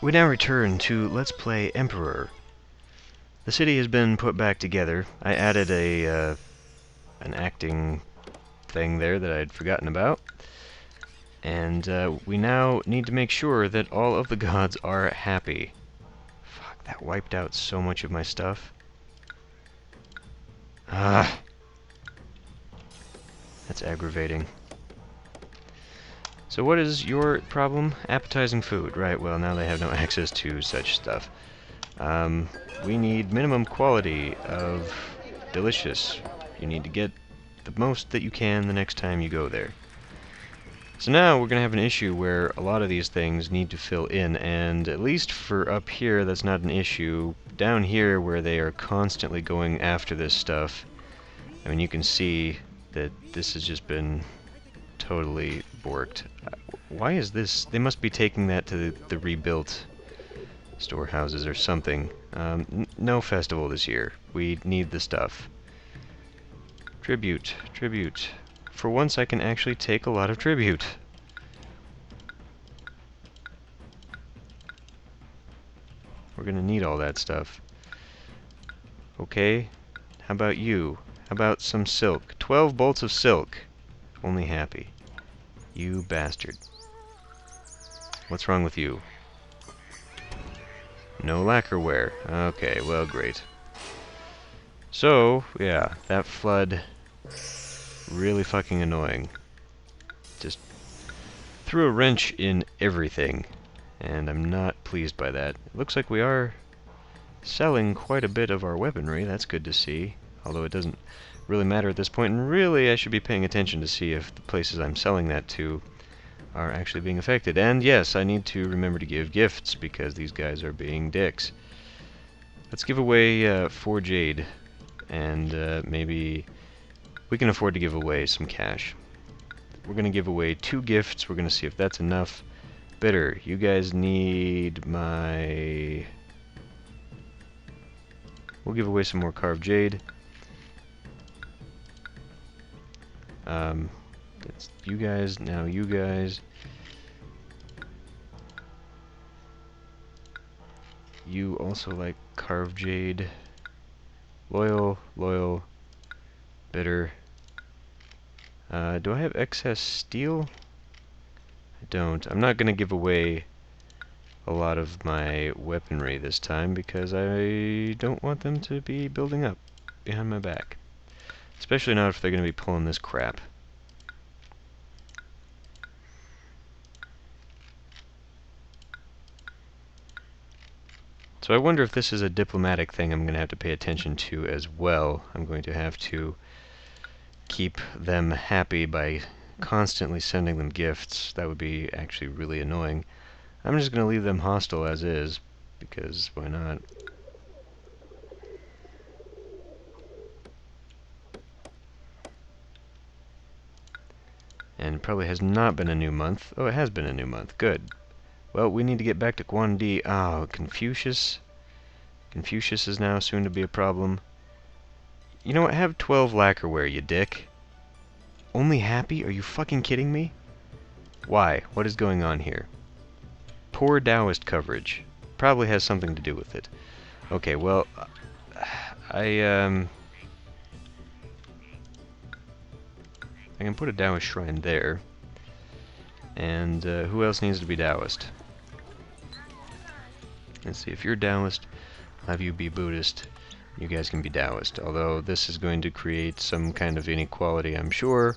we now return to Let's Play Emperor. The city has been put back together. I added an acting thing there that I'd forgotten about. And we now need to make sure that all of the gods are happy. Fuck, that wiped out so much of my stuff. Ah! That's aggravating. So what is your problem? Appetizing food. Right, well, now they have no access to such stuff. We need minimum quality of delicious. You need to get the most that you can the next time you go there. So now we're going to have an issue where a lot of these things need to fill in, and at least for up here that's not an issue. Down here where they are constantly going after this stuff, I mean, you can see that this has just been totally borked. Why is this? They must be taking that to the rebuilt storehouses or something. No festival this year. We need the stuff. Tribute, tribute. For once I can actually take a lot of tribute. We're gonna need all that stuff. Okay, how about you? How about some silk? 12 bolts of silk. Only happy. You bastard. What's wrong with you? No lacquerware. Okay, well, great. So, yeah, that flood, really fucking annoying. Just threw a wrench in everything, and I'm not pleased by that. It looks like we are selling quite a bit of our weaponry. That's good to see, although it doesn't really matter at this point, and really I should be paying attention to see if the places I'm selling that to are actually being affected. And yes, I need to remember to give gifts, because these guys are being dicks. Let's give away 4 jade, and maybe we can afford to give away some cash. We're going to give away 2 gifts. We're going to see if that's enough. Bitter, you guys need my... We'll give away some more carved jade. It's you guys, now you guys. You also like carved jade. Loyal, loyal, bitter. Do I have excess steel? I don't. I'm not going to give away a lot of my weaponry this time, because I don't want them to be building up behind my back. Especially not if they're going to be pulling this crap. So I wonder if this is a diplomatic thing I'm going to have to pay attention to as well. I'm going to have to keep them happy by constantly sending them gifts. That would be actually really annoying. I'm just going to leave them hostile as is, because why not? And it probably has not been a new month. Oh, it has been a new month. Good. Well, we need to get back to Guandi. Oh, Confucius. Confucius is now soon to be a problem. You know what? Have 12 lacquerware, you dick. Only happy? Are you fucking kidding me? Why? What is going on here? Poor Taoist coverage. Probably has something to do with it. Okay, well, I can put a Taoist shrine there. And who else needs to be Taoist? Let's see, if you're Taoist, I'll have you be Buddhist. You guys can be Taoist. Although this is going to create some kind of inequality, I'm sure.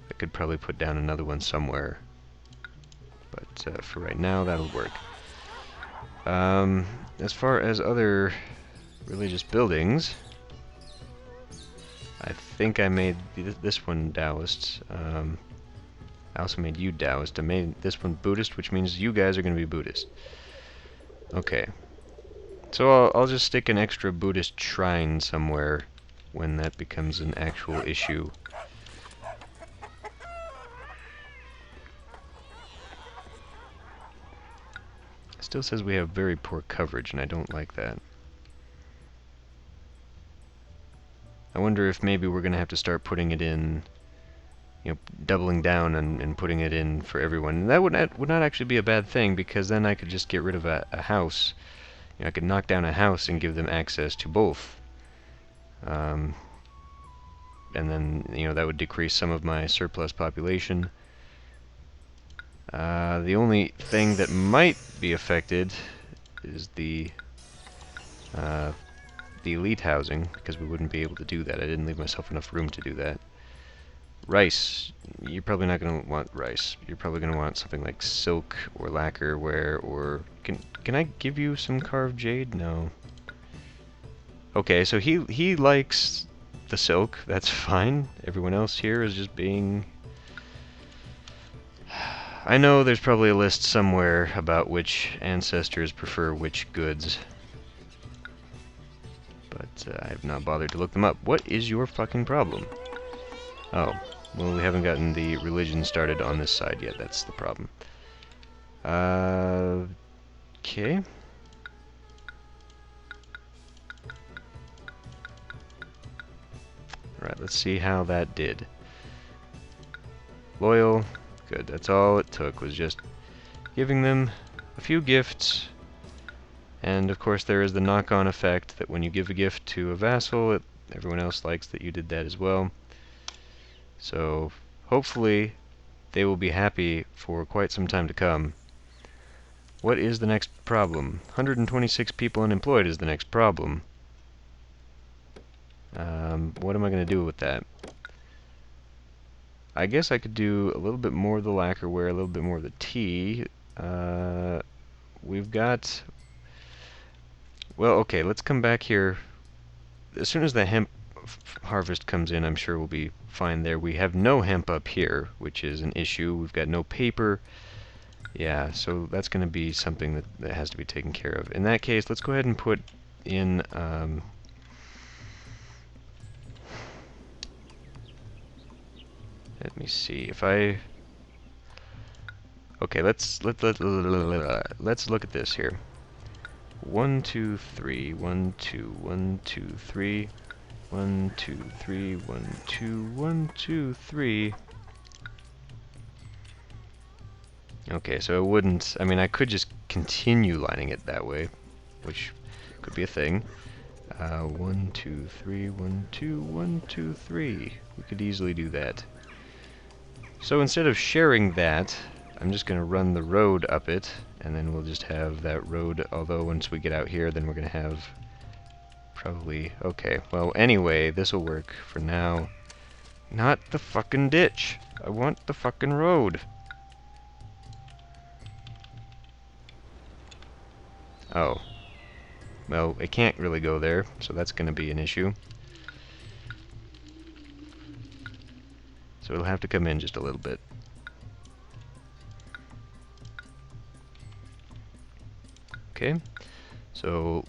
I could probably put down another one somewhere. But for right now, that'll work. As far as other religious buildings, I think I made this one Taoist. I also made you Taoist. I made this one Buddhist, which means you guys are going to be Buddhist. Okay. So I'll just stick an extra Buddhist shrine somewhere when that becomes an actual issue. It still says we have very poor coverage, and I don't like that. I wonder if maybe we're going to have to start putting it in doubling down and putting it in for everyone. And that would not actually be a bad thing, because then I could just get rid of a house. I could knock down a house and give them access to both. And then, that would decrease some of my surplus population. The only thing that might be affected is the elite housing, because we wouldn't be able to do that. I didn't leave myself enough room to do that. Rice. You're probably not going to want rice. You're probably going to want something like silk or lacquerware, or... Can I give you some carved jade? No. Okay, so he likes the silk. That's fine. Everyone else here is just being... I know there's probably a list somewhere about which ancestors prefer which goods, but I have not bothered to look them up. What is your fucking problem? Oh, well, we haven't gotten the religion started on this side yet. That's the problem. Okay. Alright, let's see how that did. Loyal. Good. That's all it took, was just giving them a few gifts. And of course there is the knock-on effect that when you give a gift to a vassal, everyone else likes that you did that as well. So hopefully they will be happy for quite some time to come. What is the next problem? 126 people unemployed is the next problem. What am I going to do with that? I guess I could do a little bit more of the lacquerware, a little bit more of the tea. We've got... Well, okay, let's come back here. As soon as the hemp harvest comes in, I'm sure we'll be fine there. We have no hemp up here, which is an issue. We've got no paper. Yeah, so that's going to be something that has to be taken care of. In that case, let's go ahead and put in... let me see if I... Okay, let's look at this here. 1, 2, 3, 1, 2, 1, 2, 3, 1, 2, 3, 1, 2, 1, 2, 3. Okay, so it wouldn't... I mean, I could just continue lining it that way, which could be a thing. 1, 2, 3, 1, 2, 1, 2, 3. We could easily do that. So instead of sharing that, I'm just going to run the road up it, and then we'll just have that road, although once we get out here, then we're going to have probably... Okay, well, anyway, this will work for now. Not the fucking ditch! I want the fucking road! Oh. Well, it can't really go there, so that's going to be an issue. So it'll have to come in just a little bit. Okay, so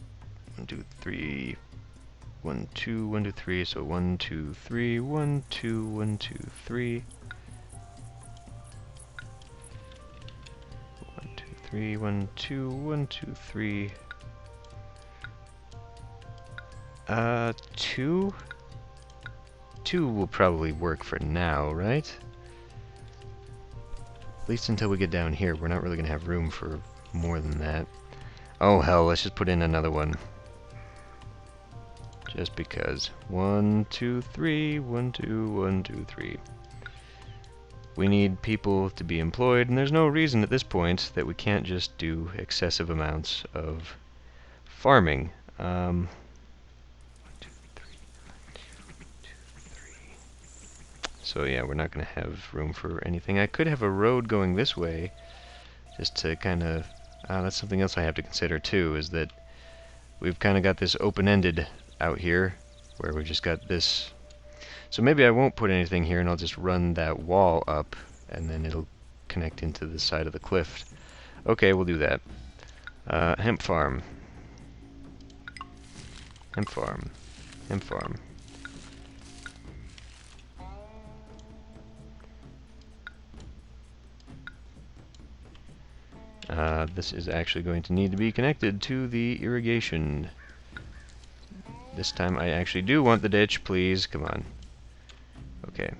1, 2, 3, 1, 2, 1, 2, 3, so 1, 2, 3, 1, 2, 1, 2, 3. 1, 2, 3, 1, 2, 1, 2, 3. 2? 2 will probably work for now, right? At least until we get down here. We're not really going to have room for more than that. Oh hell, let's just put in another one. Just because. 1, 2, 3, 1, 2, 1, 2, 3. We need people to be employed, and there's no reason at this point that we can't just do excessive amounts of farming. 1, 2, 3, 1, 2, 3. So yeah, we're not going to have room for anything. I could have a road going this way, just to kind of... that's something else I have to consider too, is that we've kind of got this open-ended out here, where we've just got this... So maybe I won't put anything here, and I'll just run that wall up, and then it'll connect into the side of the cliff. Okay, we'll do that. Hemp farm. Hemp farm. Hemp farm. This is actually going to need to be connected to the irrigation. This time I actually do want the ditch, please. Come on. Okay.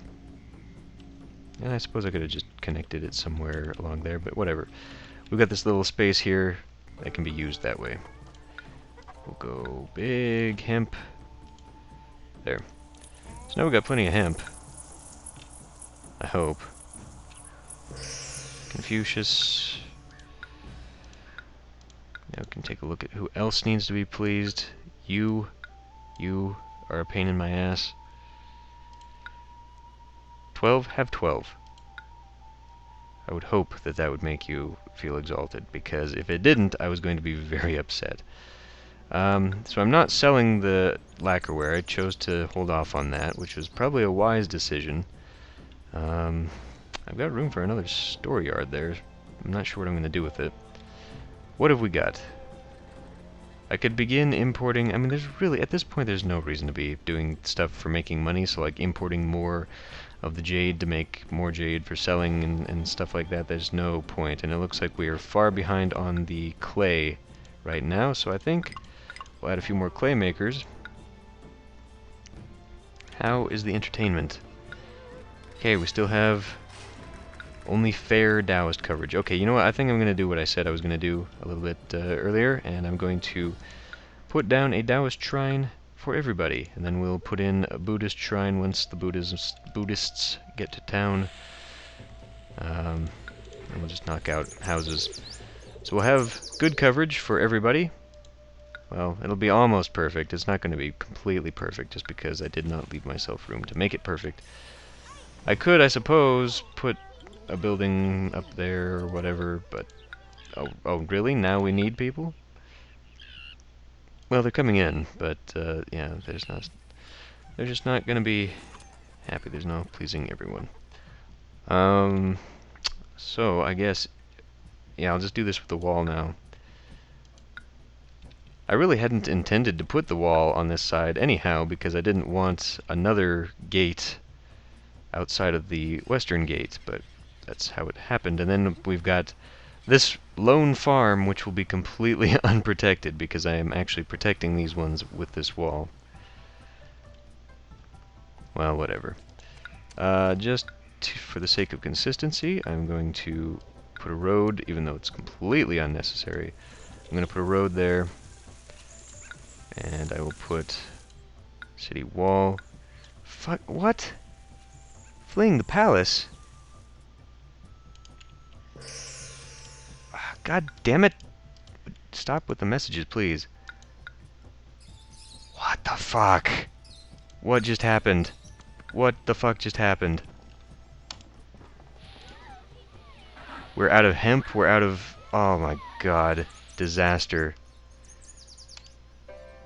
And I suppose I could have just connected it somewhere along there, but whatever. We've got this little space here that can be used that way. We'll go big hemp. There. So now we've got plenty of hemp. I hope. Confucius. Now we can take a look at who else needs to be pleased. You are a pain in my ass. 12? Have 12. I would hope that that would make you feel exalted, because if it didn't, I was going to be very upset. So I'm not selling the lacquerware. I chose to hold off on that, which was probably a wise decision. I've got room for another store yard there. I'm not sure what I'm going to do with it. What have we got? I could begin importing. I mean, there's really, at this point, there's no reason to be doing stuff for making money, so like importing more of the jade to make more jade for selling and stuff like that, there's no point. And it looks like we are far behind on the clay right now, so I think we'll add a few more clay makers. How is the entertainment? Okay, we still have only fair Taoist coverage. Okay, you know what? I think I'm going to do what I said I was going to do a little bit earlier, and I'm going to put down a Taoist shrine for everybody, and then we'll put in a Buddhist shrine once the Buddhists get to town. And we'll just knock out houses. So we'll have good coverage for everybody. Well, it'll be almost perfect. It's not going to be completely perfect, just because I did not leave myself room to make it perfect. I could, I suppose, put a building up there or whatever, but... Oh, really? Now we need people? Well, they're coming in, but, yeah, they're just not going to be happy. There's no pleasing everyone. So, I guess... Yeah, I'll just do this with the wall now. I really hadn't intended to put the wall on this side anyhow, because I didn't want another gate outside of the western gate, but that's how it happened. And then we've got this lone farm, which will be completely unprotected, because I am actually protecting these ones with this wall. Well, whatever. Just for the sake of consistency, I'm going to put a road, even though it's completely unnecessary. I'm going to put a road there, and I will put city wall. Fuck, what? Fleeing the palace? God damn it! Stop with the messages, please. What the fuck? What just happened? What the fuck just happened? We're out of hemp, we're out of... Oh my god. Disaster.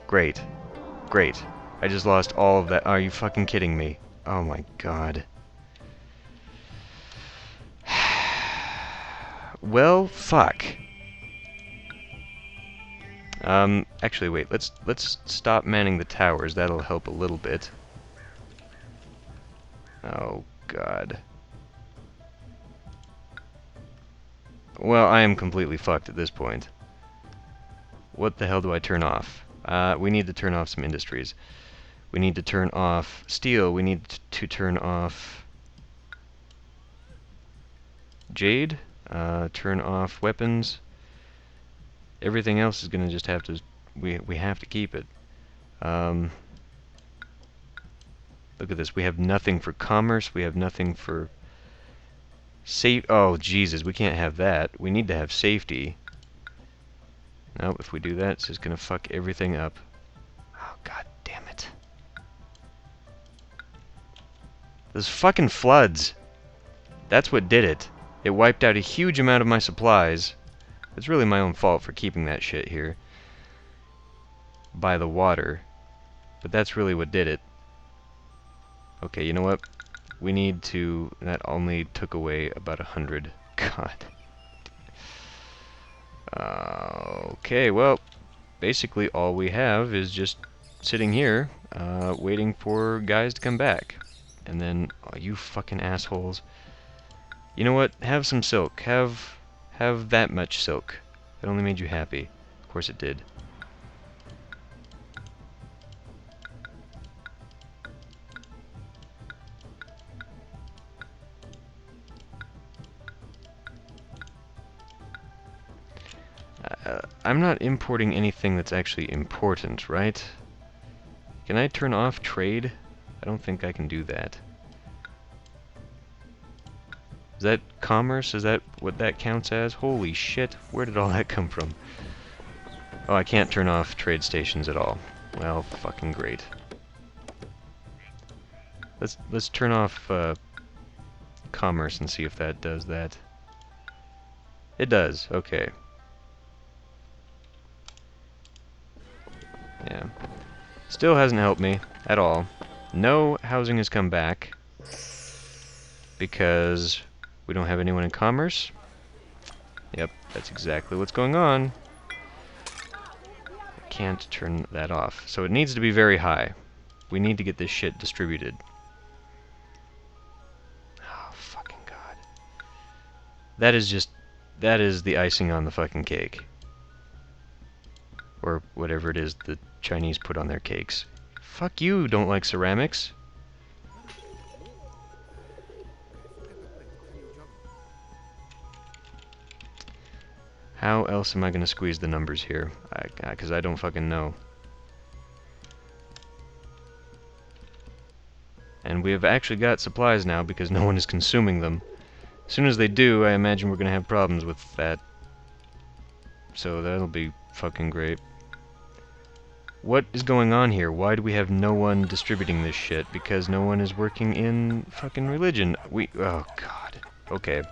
Great. Great. I just lost all of that. Are you fucking kidding me? Oh my god. Well, fuck. Actually, wait. Let's stop manning the towers. That'll help a little bit. Oh god. Well, I am completely fucked at this point. What the hell do I turn off? We need to turn off some industries. We need to turn off steel. We need to turn off jade. Turn off weapons. Everything else is gonna just have to... We have to keep it. Look at this. We have nothing for commerce. We have nothing for... Oh, Jesus. We can't have that. We need to have safety. No, if we do that, it's just gonna fuck everything up. Oh, god damn it. Those fucking floods. That's what did it. It wiped out a huge amount of my supplies. It's really my own fault for keeping that shit here. By the water. But that's really what did it. Okay, you know what? We need to... That only took away about 100. God. Okay, well, basically all we have is just sitting here, waiting for guys to come back. And then, oh, you fucking assholes. You know what? Have some silk. Have that much silk. It only made you happy. Of course it did. I'm not importing anything that's actually important, right? Can I turn off trade? I don't think I can do that. Is that commerce? Is that what that counts as? Holy shit, where did all that come from? Oh, I can't turn off trade stations at all. Well, fucking great. Let's turn off commerce and see if that does that. It does, okay. Yeah. Still hasn't helped me at all. No housing has come back because we don't have anyone in commerce. Yep, that's exactly what's going on. I can't turn that off. So it needs to be very high. We need to get this shit distributed. Oh, fucking God. That is the icing on the fucking cake. Or whatever it is the Chinese put on their cakes. Fuck you, don't like ceramics. How else am I gonna squeeze the numbers here? Because I don't fucking know. And we have actually got supplies now because no one is consuming them. As soon as they do, I imagine we're gonna have problems with that. So that'll be fucking great. What is going on here? Why do we have no one distributing this shit? Because no one is working in fucking religion. Oh god. Okay.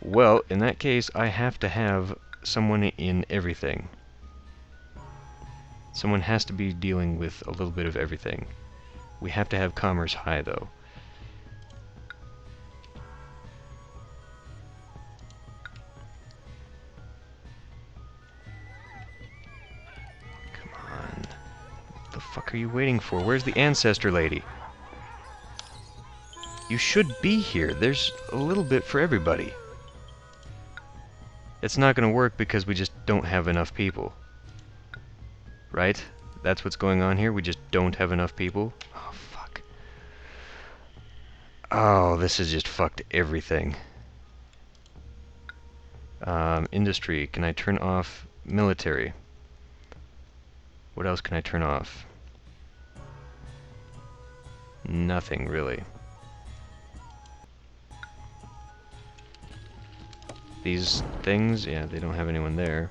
Well, in that case, I have to have someone in everything. Someone has to be dealing with a little bit of everything. We have to have commerce high, though. Come on. What the fuck are you waiting for? Where's the ancestor lady? You should be here. There's a little bit for everybody. It's not going to work because we just don't have enough people. Right? That's what's going on here? We just don't have enough people? Oh, fuck. Oh, this has just fucked everything. Industry. Can I turn off military? What else can I turn off? Nothing, really. These things, yeah, they don't have anyone there.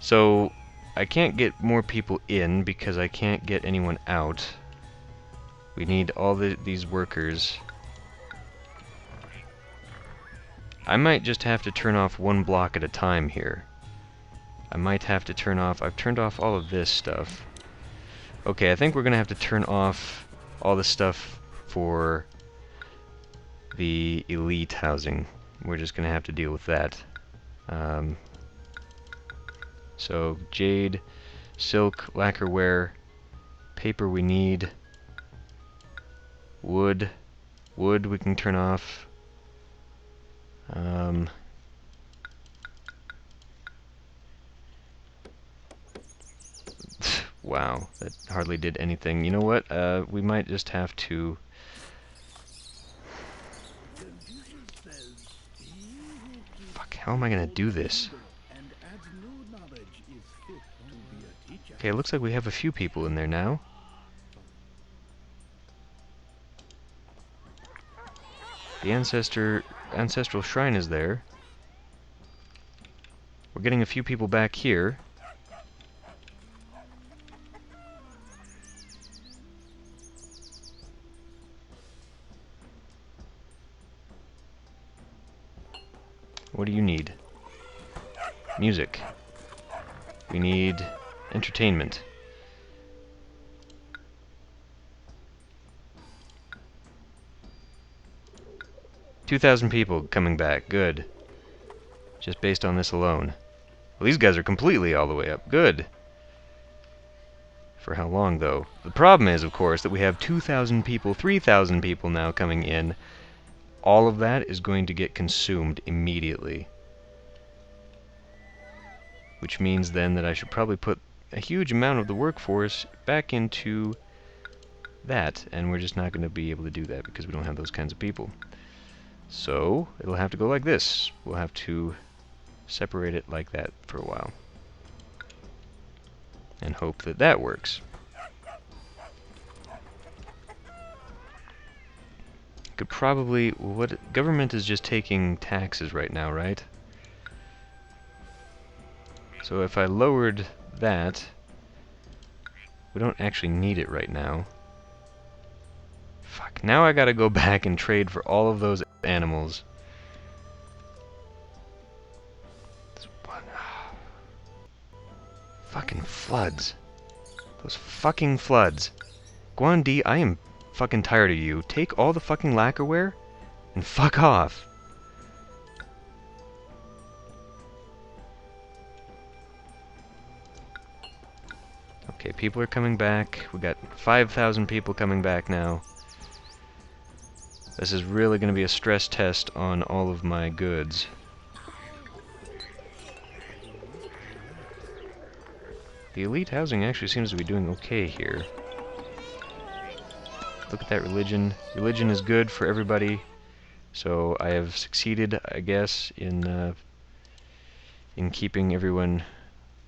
So, I can't get more people in because I can't get anyone out. We need all these workers. I might just have to turn off one block at a time here. I might have to turn off... I've turned off all of this stuff. Okay, I think we're gonna have to turn off all the stuff for the elite housing. We're just gonna have to deal with that. So, jade, silk, lacquerware, paper we need, wood we can turn off. Wow, that hardly did anything. You know what? We might just have to... Fuck, how am I gonna do this? Okay, it looks like we have a few people in there now. The ancestral shrine is there. We're getting a few people back here. What do you need? Music. We need entertainment. $2,000 people coming back. Good. Just based on this alone. Well, these guys are completely all the way up. Good. For how long, though? The problem is, of course, that we have 2,000 people, 3,000 people now coming in. All of that is going to get consumed immediately. Which means then that I should probably put a huge amount of the workforce back into that, and we're just not going to be able to do that because we don't have those kinds of people. So, it'll have to go like this. We'll have to separate it like that for a while. And hope that that works. Could probably... what government is just taking taxes right now, right? So if I lowered that... we don't actually need it right now. Fuck, now I gotta go back and trade for all of those animals. Fucking floods. Those fucking floods. Guandi, I am fucking tired of you. Take all the fucking lacquerware and fuck off. Okay, people are coming back. We got 5,000 people coming back now. This is really going to be a stress test on all of my goods. The elite housing actually seems to be doing okay here. Look at that religion. Religion is good for everybody. So I have succeeded, I guess, in keeping everyone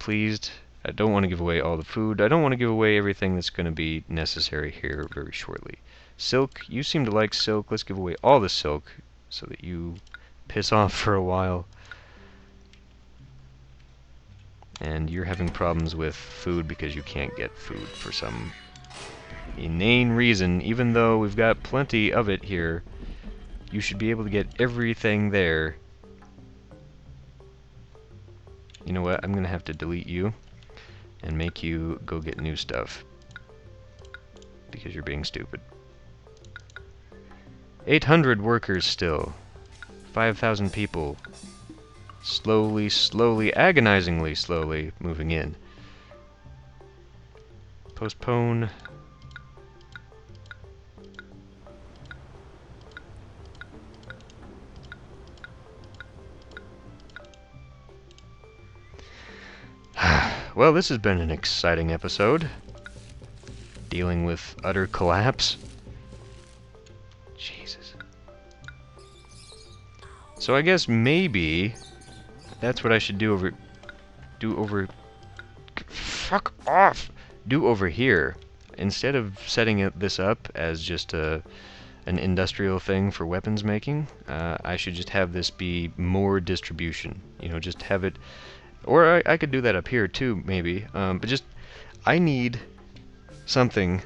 pleased. I don't want to give away all the food. I don't want to give away everything that's going to be necessary here very shortly. Silk, you seem to like silk. Let's give away all the silk so that you piss off for a while. And you're having problems with food because you can't get food for some inane reason. Even though we've got plenty of it here, you should be able to get everything there. You know what? I'm going to have to delete you and make you go get new stuff because you're being stupid. 800 workers still. 5,000 people. Slowly, agonizingly slowly moving in. Postpone. Well, this has been an exciting episode. Dealing with utter collapse. Jesus. So I guess maybe that's what I should do over fuck off. Do over here. Instead of setting this up as just an industrial thing for weapons making, I should just have this be more distribution. You know, just have it. Or I could do that up here too, maybe. But just, I need something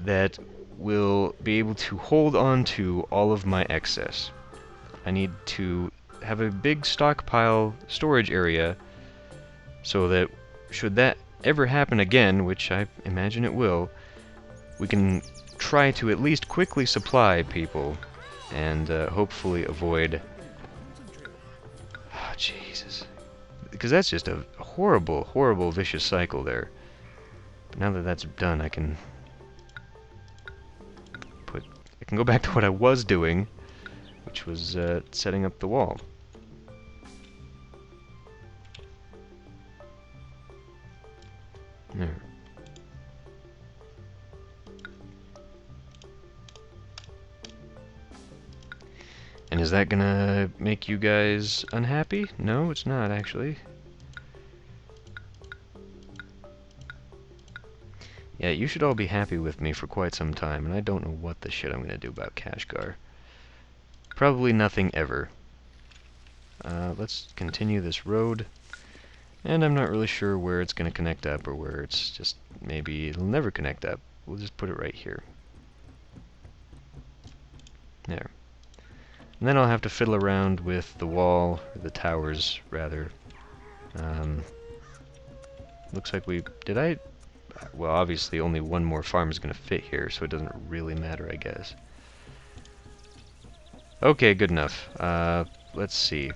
that will be able to hold on to all of my excess. I need to have a big stockpile storage area so that should that ever happen again, which I imagine it will, we can try to at least quickly supply people and hopefully avoid... Oh, Jesus. Because that's just a horrible, vicious cycle there. But now that that's done, I can go back to what I was doing, which was setting up the wall. There. And is that gonna make you guys unhappy? No, it's not, actually. Yeah, you should all be happy with me for quite some time, and I don't know what the shit I'm gonna do about Kashgar. Probably nothing ever. Let's continue this road. And I'm not really sure where it's gonna connect up, or where it's just... maybe it'll never connect up. We'll just put it right here. There. And then I'll have to fiddle around with the wall, or the towers, rather. Looks like we... did I... well, obviously only one more farm is going to fit here, so it doesn't really matter, I guess. Okay, good enough. Let's see. I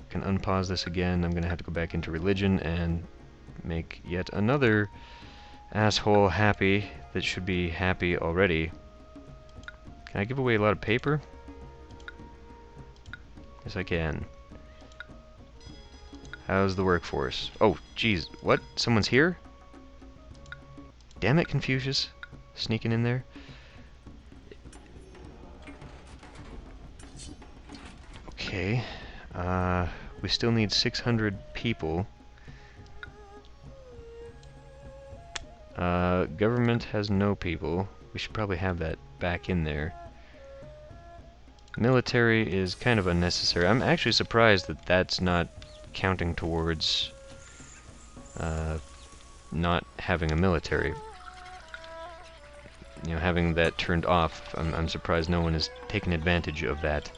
can unpause this again. I'm going to have to go back into religion and make yet another asshole happy that should be happy already. Can I give away a lot of paper? Yes, I can. How's the workforce? Oh, jeez. What? Someone's here? Damn it, Confucius. Sneaking in there. Okay. We still need 600 people. Government has no people. We should probably have that back in there. Military is kind of unnecessary. I'm actually surprised that that's not counting towards not having a military. You know, having that turned off. I'm surprised no one has taken advantage of that.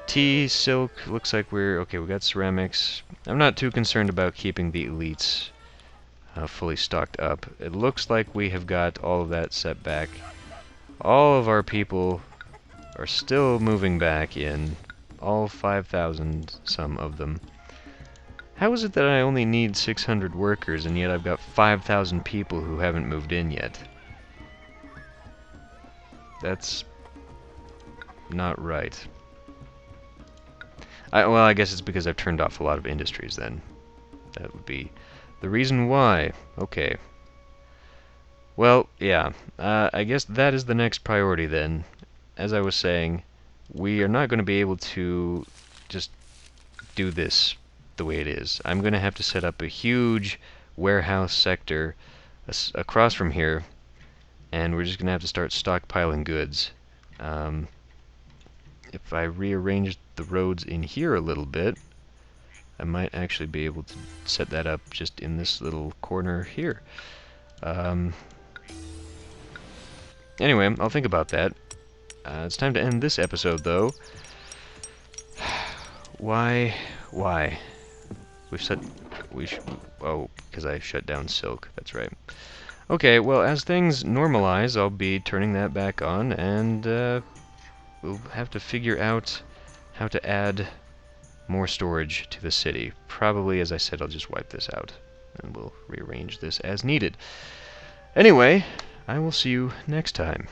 Tea, silk, looks like we're... Okay, we got ceramics. I'm not too concerned about keeping the elites fully stocked up. It looks like we have got all of that set back. All of our people are still moving back in. All 5,000, some of them. How is it that I only need 600 workers, and yet I've got 5,000 people who haven't moved in yet? That's not right. Well, I guess it's because I've turned off a lot of industries then. That would be the reason why. Okay. Well, yeah. I guess that is the next priority then. As I was saying, we are not going to be able to just do this the way it is. I'm going to have to set up a huge warehouse sector across from here, and we're just going to have to start stockpiling goods. If I rearrange the roads in here a little bit, I might actually be able to set that up just in this little corner here. Anyway, I'll think about that. It's time to end this episode, though. Why? Oh, because I shut down Silk. That's right. Okay, well, as things normalize, I'll be turning that back on, and we'll have to figure out how to add more storage to the city. Probably, as I said, I'll just wipe this out, and we'll rearrange this as needed. Anyway, I will see you next time.